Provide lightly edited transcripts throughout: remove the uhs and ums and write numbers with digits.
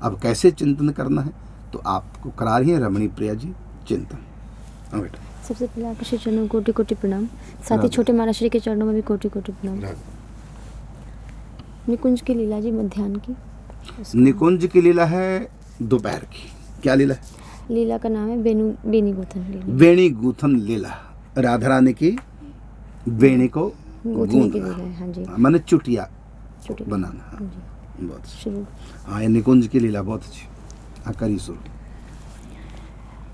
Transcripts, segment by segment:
अब कैसे चिंतन करना है, तो आपको करा रही हैं रमणी प्रिया जी चिंतन। हाँ बेटा। सबसे पहले आपके श्री चरणों कोटि कोटि प्रणाम, साथ ही राधे। छोटे महाराज श्री के चरणों में भी कोटि कोटि प्रणाम। निकुंज की लीला जी मध्याह्न की। निकुंज की लीला है दोपहर की। क्या लीला है? लीला का नाम है बेनी गूथन लीला। वेणी गूथन लीला। राधा रानी की वेणी को गूथने की लीला गूंथना, है। हाँ जी, माने चुटिया छोटी बनाना। हाँ जी। बहुत अच्छी। शुरू। हाँ, ये निकुंज की लीला बहुत अच्छी। हाँ, करिए शुरू।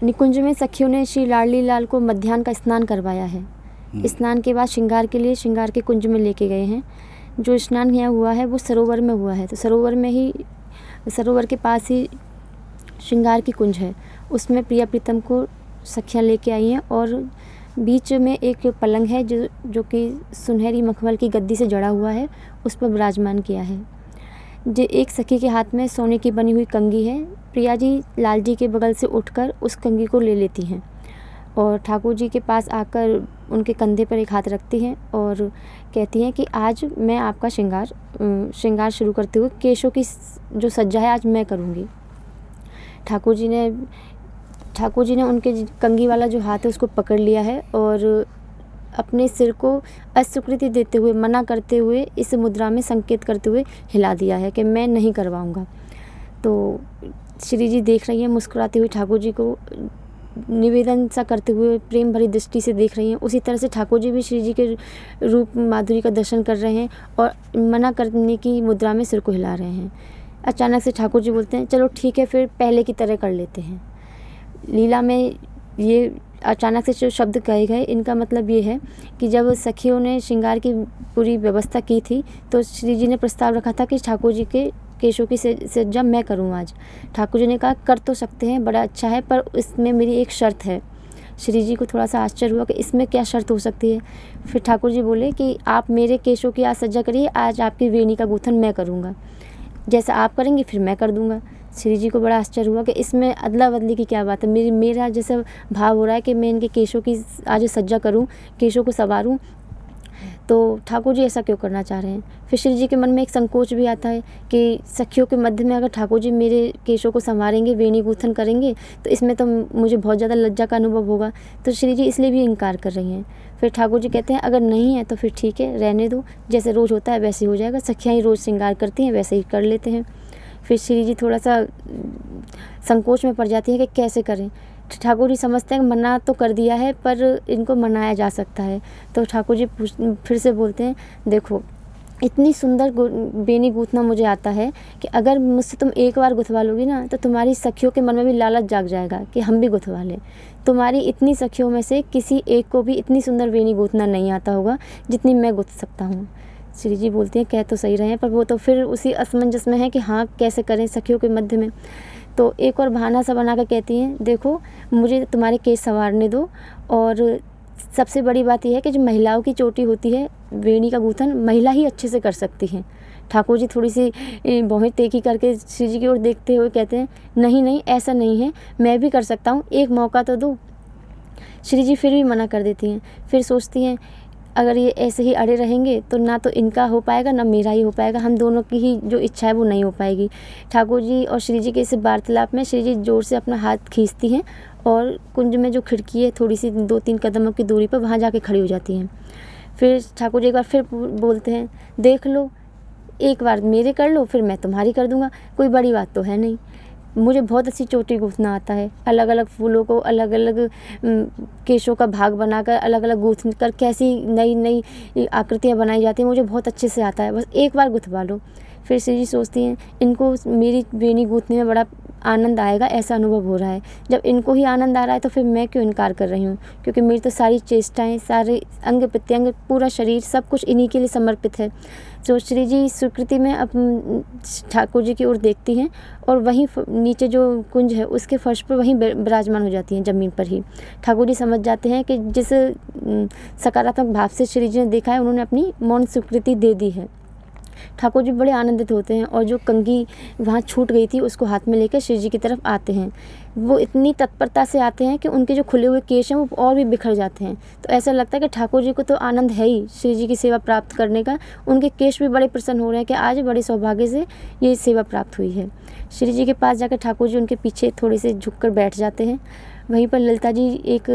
निकुंज में सखियों ने श्री लाडली लाल को मध्याह्न का स्नान करवाया है। स्नान के बाद श्रृंगार के लिए श्रृंगार के कुंज में लेके गए हैं। जो स्नान यहाँ हुआ है वो सरोवर में हुआ है, तो सरोवर के पास ही श्रृंगार की कुंज है। उसमें प्रिया प्रीतम को सखियाँ लेके आई हैं और बीच में एक पलंग है जो कि सुनहरी मखमल की गद्दी से जड़ा हुआ है, उस पर विराजमान किया है। जो एक सखी के हाथ में सोने की बनी हुई कंघी है। प्रिया जी लाल जी के बगल से उठकर उस कंघी को ले लेती हैं और ठाकुर जी के पास आकर उनके कंधे पर एक हाथ रखती हैं और कहती हैं कि आज मैं आपका श्रृंगार शुरू करते हुए केशों की जो सज्जा है आज मैं करूँगी। ठाकुर जी ने उनके कंघी वाला जो हाथ है उसको पकड़ लिया है और अपने सिर को अस्वीकृति देते हुए, मना करते हुए, इस मुद्रा में संकेत करते हुए हिला दिया है कि मैं नहीं करवाऊँगा। तो श्री जी देख रही हैं, मुस्कुराते हुए ठाकुर जी को निवेदन सा करते हुए प्रेम भरी दृष्टि से देख रही हैं। उसी तरह से ठाकुर जी भी श्री जी के रूप माधुरी का दर्शन कर रहे हैं और मना करने की मुद्रा में सिर को हिला रहे हैं। अचानक से ठाकुर जी बोलते हैं, चलो ठीक है, फिर पहले की तरह कर लेते हैं। लीला में ये अचानक से जो शब्द कहे गए, इनका मतलब ये है कि जब सखियों ने श्रृंगार की पूरी व्यवस्था की थी तो श्री जी ने प्रस्ताव रखा था कि ठाकुर जी के केशों की सज्जा मैं करूँ आज। ठाकुर जी ने कहा कर तो सकते हैं, बड़ा अच्छा है, पर इसमें मेरी एक शर्त है। श्री जी को थोड़ा सा आश्चर्य हुआ कि इसमें क्या शर्त हो सकती है। फिर ठाकुर जी बोले कि आप मेरे केशों की आज सज्जा करिए, आज आपकी वेणी का गूथन मैं करूँगा, जैसा आप करेंगे फिर मैं कर दूँगा। श्री जी को बड़ा आश्चर्य हुआ कि इसमें अदला बदली की क्या बात है। मेरा जैसा भाव हो रहा है कि मैं इनके केशों की आज सज्जा करूं, केशों को संवारूं, तो ठाकुर जी ऐसा क्यों करना चाह रहे हैं। फिर श्री जी के मन में एक संकोच भी आता है कि सखियों के मध्य में अगर ठाकुर जी मेरे केशों को संवारेंगे, वेणी गूथन करेंगे, तो इसमें तो मुझे बहुत ज़्यादा लज्जा का अनुभव होगा। तो श्री जी इसलिए भी इनकार कर रही हैं। फिर ठाकुर जी कहते हैं अगर नहीं है तो फिर ठीक है, रहने दो, जैसे रोज़ होता है वैसे हो जाएगा, सखियाँ ही रोज़ श्रृंगार करती हैं वैसे ही कर लेते हैं। फिर श्री जी थोड़ा सा संकोच में पड़ जाती है कि कैसे करें। ठाकुर जी समझते हैं मना तो कर दिया है पर इनको मनाया जा सकता है। तो ठाकुर जी फिर से बोलते हैं, देखो इतनी सुंदर बेनी गूंथना मुझे आता है कि अगर मुझसे तुम एक बार गुथवा लोगी ना तो तुम्हारी सखियों के मन में भी लालच जाग जाएगा कि हम भी गुथवा लें। तुम्हारी इतनी सखियों में से किसी एक को भी इतनी सुंदर बेनी गूंथना नहीं आता होगा जितनी मैं गुथ सकता हूँ। श्री जी बोलते हैं कह तो सही रहे हैं, पर वो तो फिर उसी असमंजस में है कि हाँ कैसे करें सखियों के मध्य में। तो एक और बहाना सा बना कर कहती हैं, देखो मुझे तुम्हारे केस संवारने दो, और सबसे बड़ी बात यह है कि जो महिलाओं की चोटी होती है, वेणी का गूथन महिला ही अच्छे से कर सकती हैं। ठाकुर जी थोड़ी सी भौहें तेखी करके श्री जी की ओर देखते हुए कहते हैं, नहीं नहीं ऐसा नहीं है, मैं भी कर सकता हूँ, एक मौका तो दो। श्री जी फिर भी मना कर देती हैं। फिर सोचती हैं अगर ये ऐसे ही अड़े रहेंगे तो ना तो इनका हो पाएगा ना मेरा ही हो पाएगा, हम दोनों की ही जो इच्छा है वो नहीं हो पाएगी। ठाकुर जी और श्री जी के इस वार्तालाप में श्री जी जोर से अपना हाथ खींचती हैं और कुंज में जो खिड़की है थोड़ी सी 2-3 कदमों की दूरी पर वहाँ जाके खड़ी हो जाती हैं। फिर ठाकुर जी एक बार फिर बोलते हैं, देख लो एक बार मेरे कर लो फिर मैं तुम्हारी कर दूँगा, कोई बड़ी बात तो है नहीं। मुझे बहुत अच्छी चोटी गूँथना आता है, अलग अलग फूलों को अलग अलग केशों का भाग बनाकर अलग अलग गूँथ कर कैसी नई नई आकृतियाँ बनाई जाती हैं, मुझे बहुत अच्छे से आता है, बस एक बार गुथवा लो। फिर श्री जी सोचती हैं इनको मेरी वेणी गूँथने में बड़ा आनंद आएगा, ऐसा अनुभव हो रहा है। जब इनको ही आनंद आ रहा है तो फिर मैं क्यों इनकार कर रही हूँ, क्योंकि मेरी तो सारी चेष्टाएँ, सारे अंग प्रत्यंग, पूरा शरीर सब कुछ इन्हीं के लिए समर्पित है। तो श्री जी स्वीकृति में अब ठाकुर जी की ओर देखती हैं और वहीं नीचे जो कुंज है उसके फर्श पर वहीं विराजमान हो जाती हैं, ज़मीन पर ही। ठाकुर जी समझ जाते हैं कि जिस सकारात्मक भाव से श्री जी ने देखा है उन्होंने अपनी मौन स्वीकृति दे दी है। ठाकुर जी बड़े आनंदित होते हैं और जो कंघी वहाँ छूट गई थी उसको हाथ में लेकर श्री जी की तरफ आते हैं। वो इतनी तत्परता से आते हैं कि उनके जो खुले हुए केश हैं वो और भी बिखर जाते हैं। तो ऐसा लगता है कि ठाकुर जी को तो आनंद है ही श्री जी की सेवा प्राप्त करने का, उनके केश भी बड़े प्रसन्न हो रहे हैं कि आज बड़े सौभाग्य से ये सेवा प्राप्त हुई है। श्री जी के पास जाकर ठाकुर जी उनके पीछे थोड़े से झुककर बैठ जाते हैं। वहीं पर ललिता जी एक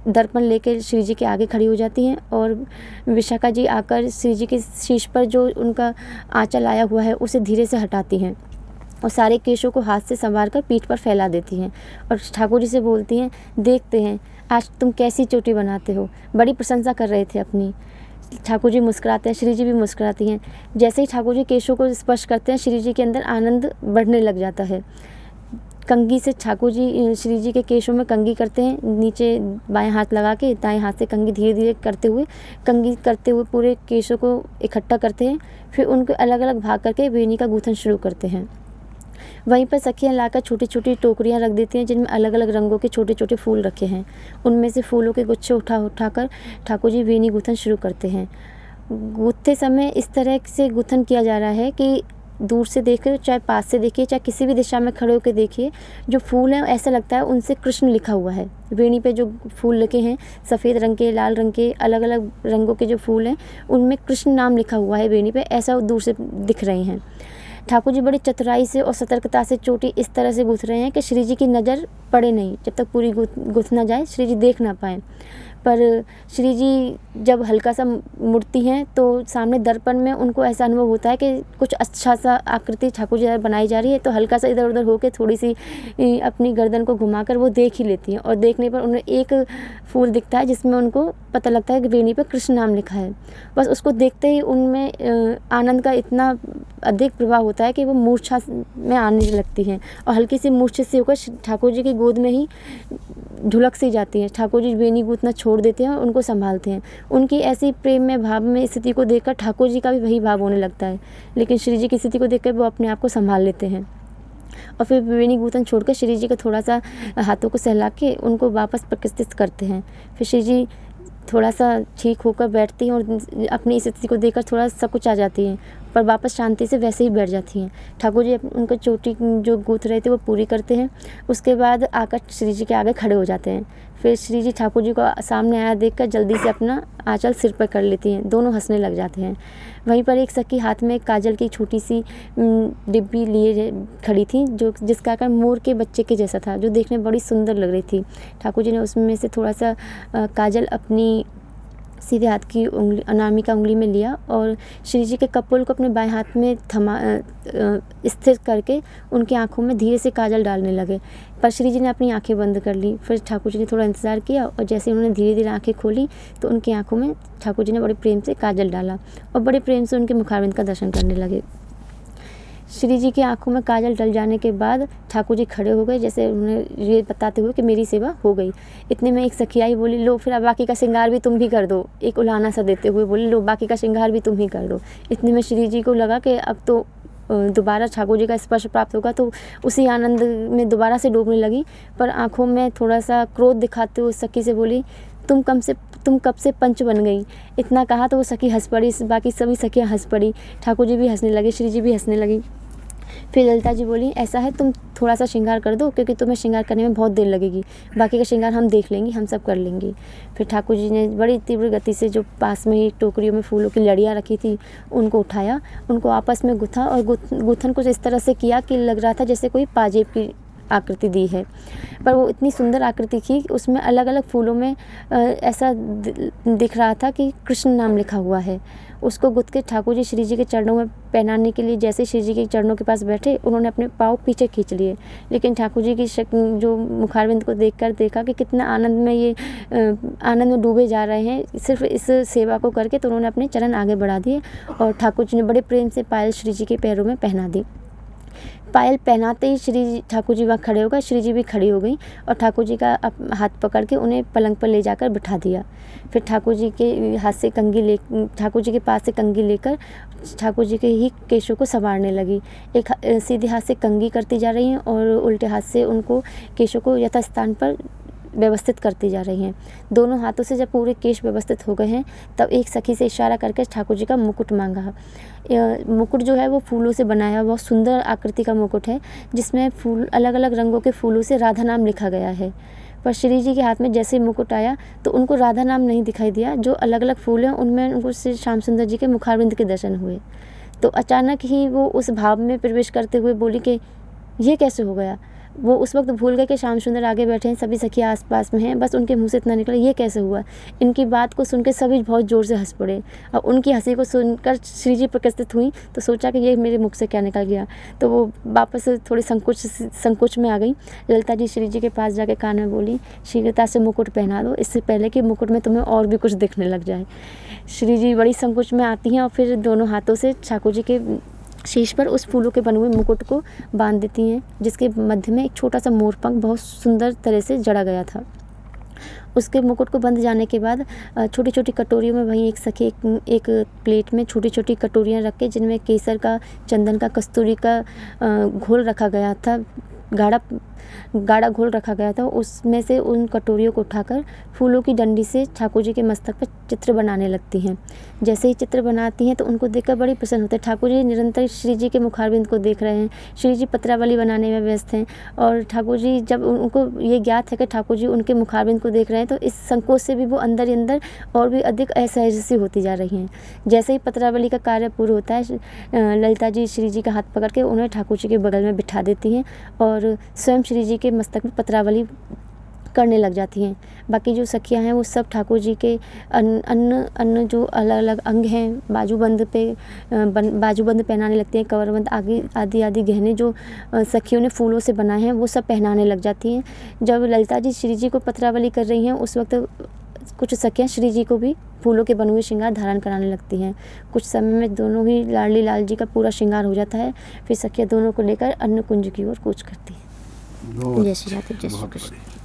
दर्पण लेकर श्री जी के आगे खड़ी हो जाती हैं और विशाखा जी आकर श्री जी के शीश पर जो उनका आंचल आया हुआ है उसे धीरे से हटाती हैं और सारे केशों को हाथ से संवार कर पीठ पर फैला देती हैं और ठाकुर जी से बोलती हैं, देखते हैं आज तुम कैसी चोटी बनाते हो। बड़ी प्रशंसा कर रहे थे अपनी। ठाकुर जी मुस्कुराते हैं, श्री जी भी मुस्कुराती हैं। जैसे ही ठाकुर जी केशों को स्पर्श करते हैं, श्री जी के अंदर आनंद बढ़ने लग जाता है। कंघी से ठाकुर जी श्री जी के केशों में कंघी करते हैं, नीचे बाएं हाथ लगा के दाएं हाथ से कंघी धीरे धीरे कंघी करते हुए पूरे केशों को इकट्ठा करते हैं। फिर उनको अलग अलग भाग करके वेणी का गूंथन शुरू करते हैं। वहीं पर सखियाँ लाकर छोटी छोटी टोकरियाँ रख देती हैं जिनमें अलग अलग रंगों के छोटे छोटे फूल रखे हैं। उनमें से फूलों के गुच्छे उठाकर ठाकुर जी वेणी गूंथन शुरू करते हैं। गूंथते समय इस तरह से गूंथन किया जा रहा है कि दूर से देखिए, चाहे पास से देखिए, चाहे किसी भी दिशा में खड़े होकर देखिए, जो फूल हैं ऐसा लगता है उनसे कृष्ण लिखा हुआ है। वेणी पे जो फूल लगे हैं, सफ़ेद रंग के, लाल रंग के, अलग अलग रंगों के जो फूल हैं उनमें कृष्ण नाम लिखा हुआ है वेणी पे, ऐसा दूर से दिख रहे हैं। ठाकुर जी बड़ी चतुराई से और सतर्कता से चोटी इस तरह से गूँथ रहे हैं कि श्री जी की नज़र पड़े नहीं, जब तक पूरी गूँथ ना जाए श्री जी देख ना पाएँ। पर श्री जी जब हल्का सा मुड़ती हैं तो सामने दर्पण में उनको ऐसा अनुभव होता है कि कुछ अच्छा सा आकृति ठाकुर जी बनाई जा रही है, तो हल्का सा इधर उधर होकर थोड़ी सी अपनी गर्दन को घुमाकर वो देख ही लेती हैं और देखने पर उन्हें एक फूल दिखता है जिसमें उनको पता लगता है कि वेणी पर कृष्ण नाम लिखा है। बस उसको देखते ही उनमें आनंद का इतना अधिक प्रभाव होता है कि वो मूर्छा में आने लगती हैं और हल्की सी मूर्छित से होकर ठाकुर जी की गोद में ही ढुलक सी जाती हैं। ठाकुर जी वेणी गूंथना छोड़ देते हैं और उनको संभालते हैं। उनकी ऐसी प्रेम में भाव में स्थिति को देखकर ठाकुर जी का भी वही भाव होने लगता है, लेकिन श्री जी की स्थिति को देखकर वो अपने आप को संभाल लेते हैं और फिर वेणी गूंथन छोड़कर श्री जी को थोड़ा सा हाथों को सहला के उनको वापस प्रतिष्ठित करते हैं। फिर श्री जी थोड़ा सा ठीक होकर बैठती हैं और अपनी स्थिति को देखकर थोड़ा सकुचा जाती हैं, पर वापस शांति से वैसे ही बैठ जाती हैं। ठाकुर जी उनको चोटी जो गूंथ रहे थे वो पूरी करते हैं। उसके बाद आकर श्री जी के आगे खड़े हो जाते हैं। फिर श्री जी ठाकुर जी को सामने आया देखकर जल्दी से अपना आंचल सिर पर कर लेती हैं। दोनों हंसने लग जाते हैं। वहीं पर एक सखी हाथ में काजल की छोटी सी डिब्बी लिए खड़ी थी जिसका आकार मोर के बच्चे के जैसा था, जो देखने में बड़ी सुंदर लग रही थी। ठाकुर जी ने उसमें से थोड़ा सा काजल अपनी सीधे हाथ की उंगली, अनामिका उंगली में लिया और श्री जी के कपोल को अपने बाएं हाथ में स्थिर करके उनकी आंखों में धीरे से काजल डालने लगे, पर श्री जी ने अपनी आंखें बंद कर ली। फिर ठाकुर जी ने थोड़ा इंतज़ार किया और जैसे उन्होंने धीरे धीरे आंखें खोली तो उनकी आंखों में ठाकुर जी ने बड़े प्रेम से काजल डाला और बड़े प्रेम से उनके मुखारविंद का दर्शन करने लगे। श्री जी की आंखों में काजल डल जाने के बाद ठाकुर जी खड़े हो गए, जैसे उन्हें ये बताते हुए कि मेरी सेवा हो गई। इतने में एक सखी आई, बोली लो फिर अब बाकी का श्रृंगार भी तुम ही कर दो। एक उलाहना सा देते हुए बोली लो बाकी का श्रृंगार भी तुम ही कर दो। इतने में श्री जी को लगा कि अब तो दोबारा ठाकुर जी का स्पर्श प्राप्त होगा, तो उसी आनंद में दोबारा से डूबने लगी, पर आँखों में थोड़ा सा क्रोध दिखाते हुए सखी से बोली तुम कब से पंच बन गई। इतना कहा तो वो सखी हंस पड़ी, बाकी सभी सखियाँ हंस पड़ी। ठाकुर जी भी हंसने लगे, श्री जी भी हंसने लगी। फिर ललिता जी बोली ऐसा है तुम थोड़ा सा श्रृंगार कर दो, क्योंकि तुम्हें श्रृंगार करने में बहुत देर लगेगी, बाकी का श्रृंगार हम देख लेंगे, हम सब कर लेंगे। फिर ठाकुर जी ने बड़ी तीव्र गति से जो पास में ही टोकरियों में फूलों की लड़ियाँ रखी थी उनको उठाया, उनको आपस में गुथा और गूंथन कुछ इस तरह से किया कि लग रहा था जैसे कोई पाजेब की आकृति दी है, पर वो इतनी सुंदर आकृति थी उसमें अलग अलग फूलों में ऐसा दिख रहा था कि कृष्ण नाम लिखा हुआ है। उसको गुथ के ठाकुर जी श्री जी के चरणों में पहनाने के लिए जैसे श्री जी के चरणों के पास बैठे, उन्होंने अपने पाँव पीछे खींच लिए, लेकिन ठाकुर जी की जो मुखारविंद को देखा कि कितना आनंद में डूबे जा रहे हैं सिर्फ इस सेवा को करके, तो उन्होंने अपने चरण आगे बढ़ा दिए और ठाकुर जी ने बड़े प्रेम से पायल श्री जी के पैरों में पहना दी। पायल पहनाते ही ठाकुर जी वहाँ खड़े हो गए, श्री जी भी खड़ी हो गई और ठाकुर जी का हाथ पकड़ के उन्हें पलंग पर ले जाकर बिठा दिया। फिर ठाकुर जी के ठाकुर जी के पास से कंघी लेकर ठाकुर जी के ही केशों को संवारने लगी। एक सीधे हाथ से कंघी करती जा रही हैं और उल्टे हाथ से उनको केशों को यथास्थान पर व्यवस्थित करती जा रही हैं। दोनों हाथों से जब पूरे केश व्यवस्थित हो गए हैं तब एक सखी से इशारा करके ठाकुर जी का मुकुट मांगा। मुकुट जो है वो फूलों से बनाया बहुत सुंदर आकृति का मुकुट है, जिसमें फूल अलग अलग रंगों के फूलों से राधा नाम लिखा गया है। पर श्री जी के हाथ में जैसे मुकुट आया तो उनको राधा नाम नहीं दिखाई दिया, जो अलग अलग फूल हैं उनमें उनको श्री श्याम सुंदर जी के मुखारविंद के दर्शन हुए। तो अचानक ही वो उस भाव में प्रवेश करते हुए बोली कि ये कैसे हो गया। वो उस वक्त भूल गए कि श्याम सुंदर आगे बैठे हैं, सभी सखियाँ आसपास में हैं, बस उनके मुंह से इतना निकला, ये कैसे हुआ। इनकी बात को सुनकर सभी बहुत ज़ोर से हंस पड़े और उनकी हंसी को सुनकर श्री जी प्रकृष्टित हुई, तो सोचा कि ये मेरे मुख से क्या निकल गया। तो वो वापस थोड़ी संकोच में आ गई। ललिता जी श्री जी के पास जाके कान में बोली, शीघ्रता से मुकुट पहना दो, इससे पहले कि मुकुट में तुम्हें और भी कुछ दिखने लग जाए। श्री जी बड़ी संकोच में आती हैं और फिर दोनों हाथों से ठाकुर जी के शीश पर उस फूलों के बने हुए मुकुट को बांध देती हैं, जिसके मध्य में एक छोटा सा मोरपंख बहुत सुंदर तरह से जड़ा गया था। उसके मुकुट को बंध जाने के बाद छोटी छोटी कटोरियों में वहीं एक सखी एक प्लेट में छोटी छोटी कटोरियाँ रख के, जिनमें केसर का, चंदन का, कस्तूरी का घोल रखा गया था, गाढ़ा घोल रखा गया था। उसमें से उन कटोरियों को उठाकर फूलों की डंडी से ठाकुर जी के मस्तक पर चित्र बनाने लगती हैं। जैसे ही चित्र बनाती हैं तो उनको देखकर बड़ी प्रसन्न होते हैं। ठाकुर जी निरंतर श्री जी के मुखारविंद को देख रहे हैं। श्री जी पत्रावली बनाने में व्यस्त हैं और ठाकुर जी, जब उनको ये ज्ञात है कि ठाकुर जी उनके मुखारविंद को देख रहे हैं, तो इस संकोच से भी वो अंदर ही अंदर और भी अधिक असहज सी होती जा रही हैं। जैसे ही पत्रावली का कार्य पूर्ण होता है, ललिता जी श्री जी का हाथ पकड़ के उन्हें ठाकुर जी के बगल में बिठा देती हैं और स्वयं श्री जी के मस्तक में पत्रावली करने लग जाती हैं। बाकी जो सखियां हैं वो सब ठाकुर जी के अन्य जो अलग अलग अंग हैं, बाजूबंद पहनाने लगती हैं, कमरबंद आदि गहने जो सखियों ने फूलों से बनाए हैं वो सब पहनाने लग जाती हैं। जब ललिता जी श्री जी को पत्रावली कर रही हैं, उस वक्त कुछ सखियां श्री जी को भी फूलों के बने हुए श्रृंगार धारण कराने लगती हैं। कुछ समय में दोनों ही लाडली लाल जी का पूरा श्रृंगार हो जाता है। फिर सखियां दोनों को लेकर अन्न कुंज की ओर कूच करती हैं। जय श्री राधे, जय श्री कृष्ण।